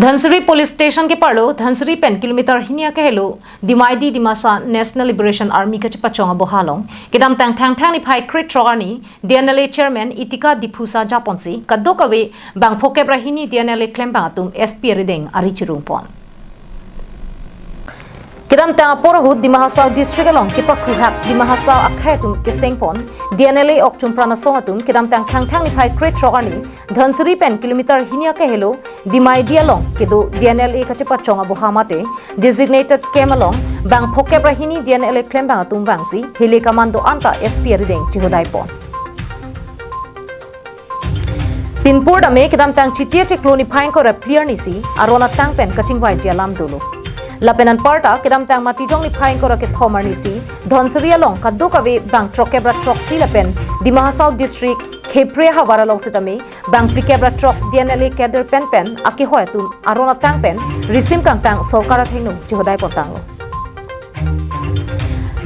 Dhansiri police station के परलो धनसिरी पेन किलोमीटर हिनिया के हेलो दिमाइदी दिमासा नेशनल लिबरेशन आर्मी के चपचोंगा बोहालों किदम तंग थंग थंग निफाई क्रिट ट्रॉगानी DNLA चेयरमैन इटिका दिफुसा जापोंसी कद्दो कवे बांगफोके ब्राहिनी DNLA क्लेम बांगतुम SP arideng arichirungpon किदम तंग पोरहुत दिमाहासाव डिस्ट्रिक्ट along के पखुहाप दिमाहासाव अखैतुम के सेंगपon DNLA okchum pranasongatum किदम तंग थंग थंग निफाई क्रिट ट्रॉगानी धनसिरी पेन किलोमीटर हिनिया के हेलो दिमाई दियालोंग के दो DNLA का चपचोंगा बोहामाते designated केमलोंग बांग फोके ब्राहिनी DNLA क्लेम बांगतुम बांगसी hele kaman do anta SP arideng chihodaipon पिनपुर दमे किदम तंग चिटिया चिक्लोनी फाइन को रेप्लियर निसी आरोना तंग पेन कचिंग वाइ जियालाम दोलो लापेनन पार्टा किदम तंग मातिजोंग नि फाइन को रके थोमर निसी धनसिरी लोंग कद्दो कवे बांग ट्रॉकेब्रा ट्रॉक्सी लापेन दिमाहासाव डिस्ट्रिक्ट खेप्रे हवारा लोंग सितमे बांग प्रिकेब्रा ट्रॉक DNLA कैडर पेन पेन आके होय तुम आरोना तंग पेन रिसिम कांग तंग सरकार थेनु चिहोदाय पोतांगो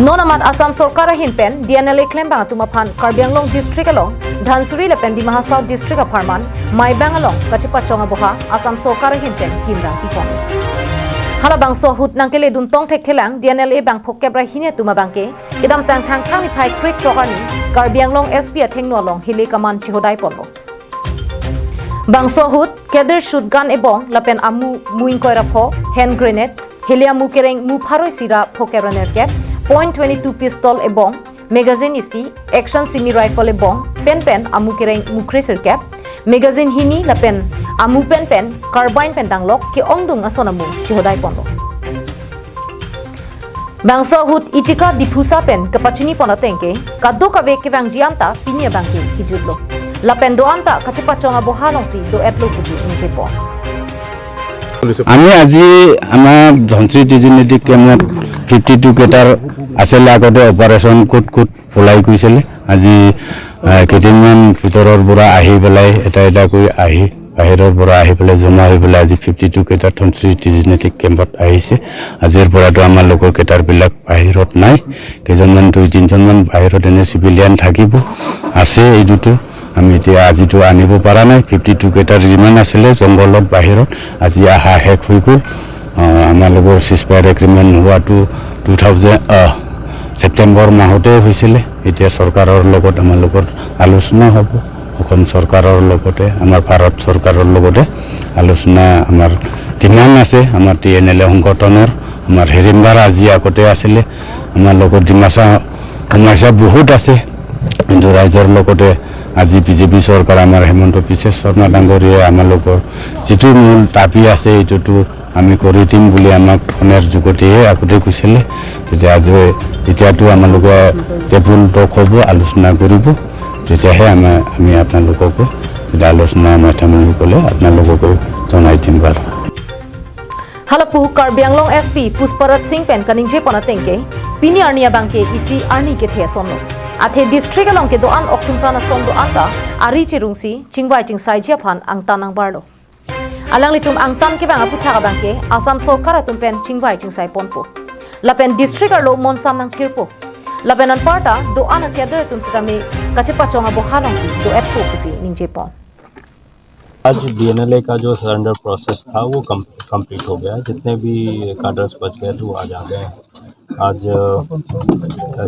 नोनामात असम सरकार हिन पेन DNLA क्लेम बांग तुम अफान कार्बी आंगलोंग डिस्ट्रिक्ट लोंग धनसिरी लापेन दिमाहासाव डिस्ट्रिक्ट अफारमान माइबांग लोंग कचिपा चोंगा बोहा असम सरकार हिन pen किमरा तिपन hala bang so hut nang kele dun tong thek thelang DNLA bang phokke bra hine tuma bangke idam tang thang thang ni phai crit trogani Karbi Anglong SP athengno long hele kaman chihodai ponlo bang so hut keder shotgun ebong lapen amu muing koira pho hand grenade hele amu kereng mu pharoi sira phokke raner cap .22 pistol ebong magazine isi action semi rifle ebong pen amu kereng mu craser cap magazine hini lapen amu pen carbine pen danglok ke ongdung asonamu chihodai ponlo bangso hut itika difusa pen kapachini ponatengke kaddo kave ke bang jianta pinya bangke kijutlo lapen do anta kachipachonga bohalongsi do etlo kusi injepo আমি আজি আমাৰ ধনশ্ৰী ডিজিনেটিক কেমত 52 cater আছিল আগতে operation কুট ফলাই গৈছিল আজি কেইদিনমান ভিতৰৰ পৰা আহি পেলাই এটা কৈ আহি বাহিৰৰ পৰা আহি পেলাই জমা হৈ পেলাই আজি 52 কেটাৰ ধনশ্ৰী ডিজিনেটিক কেম্পত আহিছে আজিৰ পৰাটো আমাৰ লোকৰ কেটাৰ বিলাক বাহিৰত নাই কেইজনমান 2-3জনমান বাহিৰত এনে সিভিলিয়ান থাকিব আছে এইটো আমি এতিয়া আজিটো আনিব পৰা নাই 52 কেটাৰ যিমান আছিল জংগলত বাহিৰত আজি আহা হেক হৈ গ'ল আমাৰ লগৰ সিজফায়াৰ এগ্ৰিমেন্ট হোৱাটো 2000 সেপ্টেম্বৰ মাহতে হৈছিল এতিয়া চৰকাৰৰ লগত আমাৰ লগত আলোচনা হ'ব অসম চৰকাৰৰ লগতে আমাৰ ভাৰত চৰকাৰৰ লগতে আলোচনা আমাৰ ডিমান্ড আছে আমাৰ DNLA সংগঠনৰ আমাৰ হেৰিমবাৰ আজি আগতে আছিল আমাৰ লগত ডিমাসা সমস্যা বহুত আছে কিন্তু ৰাইজৰ লগতে আজি বিজেপি চৰকাৰ আমাৰ হেমন্ত বিশ্ব শৰ্মা ডাঙৰীয়া আমাৰ লগৰ যিটো মূল দাবী আছে এইটো আমি কৰি দিম বুলি আমাক ফোনৰ যোগেদিহে আগতে কৈছিল তেতিয়া আজি এতিয়াতো আমাৰ লোকে টেবুল টক হ'ব আলোচনা কৰিব তেতিয়াহে আমি আপোনালোকক আলোচনা মাধ্যমেৰে ক'লে আপোনালোকক জনাই দিম বাৰু Halapu Karbi Anglong SP Pusparat Singh pen kaningje ponatengke pini arnia bangke isi arni ke theasonno athe district along ke doan oktum prana sondo anta ari chirungsi chingwai chingsai jiaphan angtan ang barlo alang litum angtan ke bang aputha bangke Assam sarkar atum pen chingwai chingsai ponpo lapen district arlo monsam nang thirpo lapenan parta doan atyadar tum sikame kachepa chonga bohalongsi do etpo kusi ningje pon आज DNLA का जो surrender process था वो complete हो गया जितने भी cadres बच गए थे वो आज आ गए आज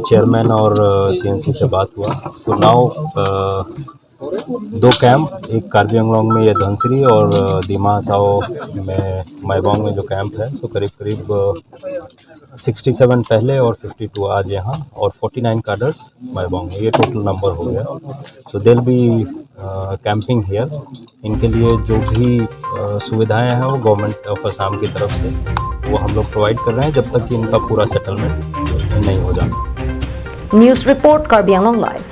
चेयरमैन और CNC से बात हुआ तो नाउ 2 कैंप एक कार्बी आंगलोंग में ये धनसिरी और दिमासाव में माइबांग में जो कैंप है तो करीब 67 पहले और 52 आज यहाँ और 49 कार्डर्स माइबांग में ये टोटल नंबर हो गया सो देल बी कैंपिंग हियर इनके लिए जो भी सुविधाएं हैं वो गवर्नमेंट ऑफ असम की तरफ से वो हम लोग प्रोवाइड कर रहे हैं जब तक कि इनका पूरा सेटलमेंट नहीं हो जाता news report Karbi Anglong live